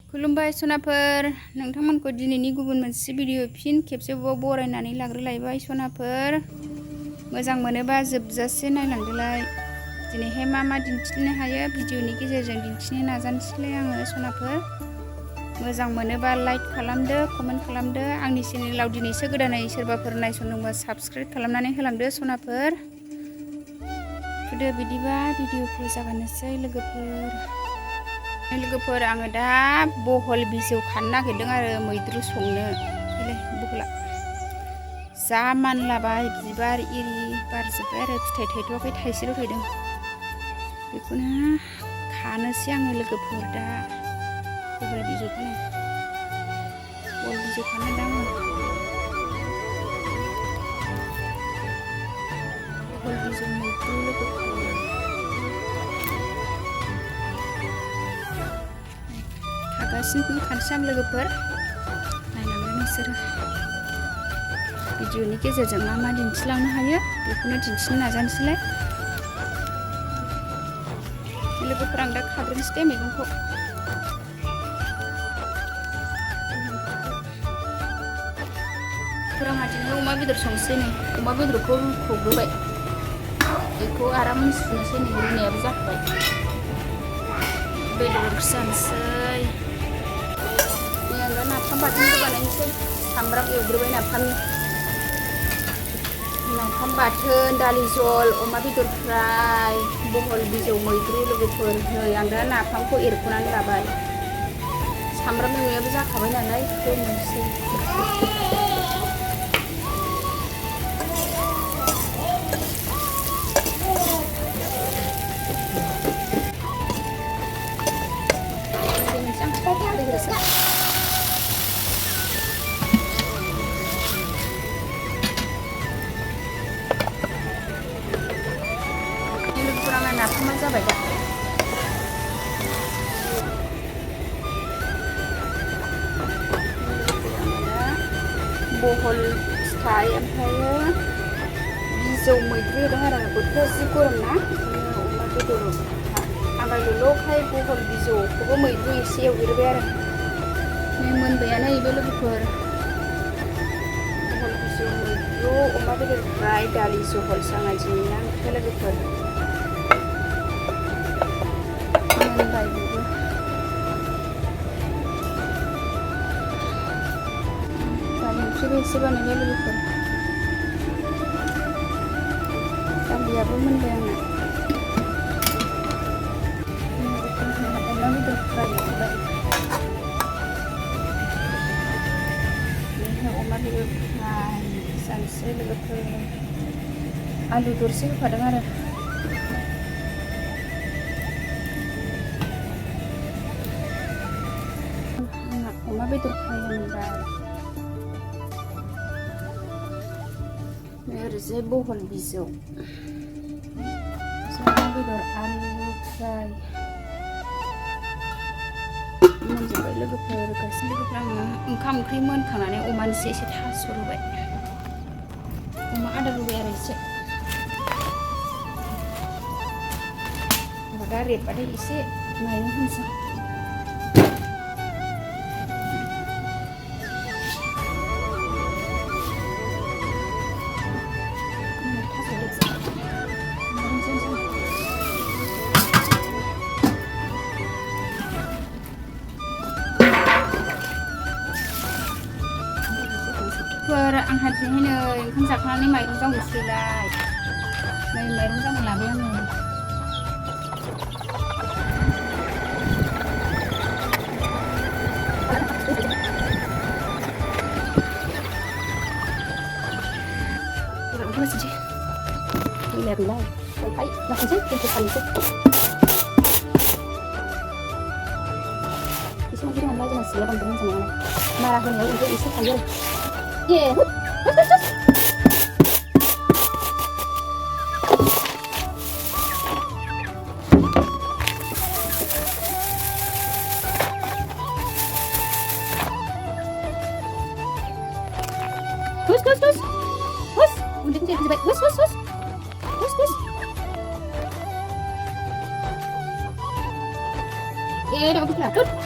खुलुमबाय सनाफोर, नोंथांमोनखौ दिनैनि गुबुन मोनसे भिडिअ फिन खेबसेबाव बरायनानै लाग्रोलायबाय सनाफोर। मोजां मोनोबा जोबजासे नायलांदोलाय। दिनैहाय मा दिन्थिनो हायो भिडिअनि गेजेरजों दिन्थिनो नाजानोसैलाय आङो सनाफोर। मोजां मोनोबा लाइक खालामदो, कमेन्ट खालामदो। आंनि चेनेलाव दिनैसो गोदानै सोरबाफोर नायसनदोंबा साबस्क्राइब खालामनानै होलांदो सनाफोर। थुदो बिदिबा भिडिअखौ जागायनोसै लोगोफोर। आङो दा बहल बिजौ खानो नागिरदों आरो मैद्रु संनो। बहला जा मानलाबाय, बिबार इरि बारजोब्बाय आरो फिथाइ थायथ'वाखै, थाइसेल' थायदों। बेखौनो खानोसै आङो लोगोफोर दा। बहल बिजौ खानो दा आङो। बहल बिजौ मैद्रु लोगोफोर। खागासिनो खानोसै आं लोगोफोर। नायलांदो नोंसोरो। भिडिअनि गेजेरजों मा दिन्थिलांनो हायो बेखौनो दिन्थिनो नाजानोसैलाय। लोगोफोर आं दा खाग्रोनोसै दे मैगंखौ। आंहा दिनै अमा बेदर संसै नै। अमा बेदरखौ रुख'ग्रोबाय। बेखौ आराम सुनोसै नै, रुनायाबो जाखाबाय। बेदर जानोसै। नै आं दा नाफाम बाथोनबो बानायनोसै। सामब्राम एवग्रोबाय नाफाम बाथोन, दालि जल, अमा बेदर फ्राय, बहल बिजौ मैद्रु लोगोफोर। नै आं दा नाफामखौ एरख'नानै लाबाय। सामब्राम एवनायाबो जाखाबाय नालाय दोननोसै। लोगोफोर नाफामा जाबाय दा। बहल फिथाइ ओमफ्रायो बिजौ मैद्रु होदों आरो बोथोरा जि गरम ना, ओंखायनो अमा बेदर आमायल'खाय बहल बिजौखौबो मैद्रु एसे एवग्रोबाय आरो। नै मोनबायानो बेबो लोगोफोर। बहल बिजौ मैद्रु, अमा बेदर फ्राय, दालि जहलसो आंना दिनैना ओंख्रिया लोगोफोर। मोनबाय बेबो। दालि ओंख्रिबो एसे बानायबाय लोगोफोर। दालियाबो मोनबाय आंना। अमा बेदर फ्राय एवबाय। अमा बेदर फ्राय जानोसै लोगोफोर। आलु दरसे होफादों आरो। अमा बेदर फ्राय मोनबाय। ओरैजाय बहल बिजौ, अमा बेदर, आलु फ्राय मोनजोब्बाय लोगोफोर। गासैबो लोगोफोर आङो ओंखाम ओंख्रि मोनखांनानै अमानोसो एसे थास' रुबाय। अमा आदार रुबाय आरो एसे। दा रेबबाथाय एसे माइरं होनोसै। आंहा दिनैहाय नै ओंखाम जाखांनानै माइरं जावनोसैलाय। नै माइरं जावनो लाबाय आङो। मैला गैला ओमफ्राय लाखिनोसै, दोनथ' खानोसै। एसे ओंख्रि दंमोनब्ला जोंहा सिया बांद्राय मोजां नङा। मारा होनायाव ओमफ्राय एसे थायो आरो। Hus. Udah jadi baik. Hus. Dah aku kelakar.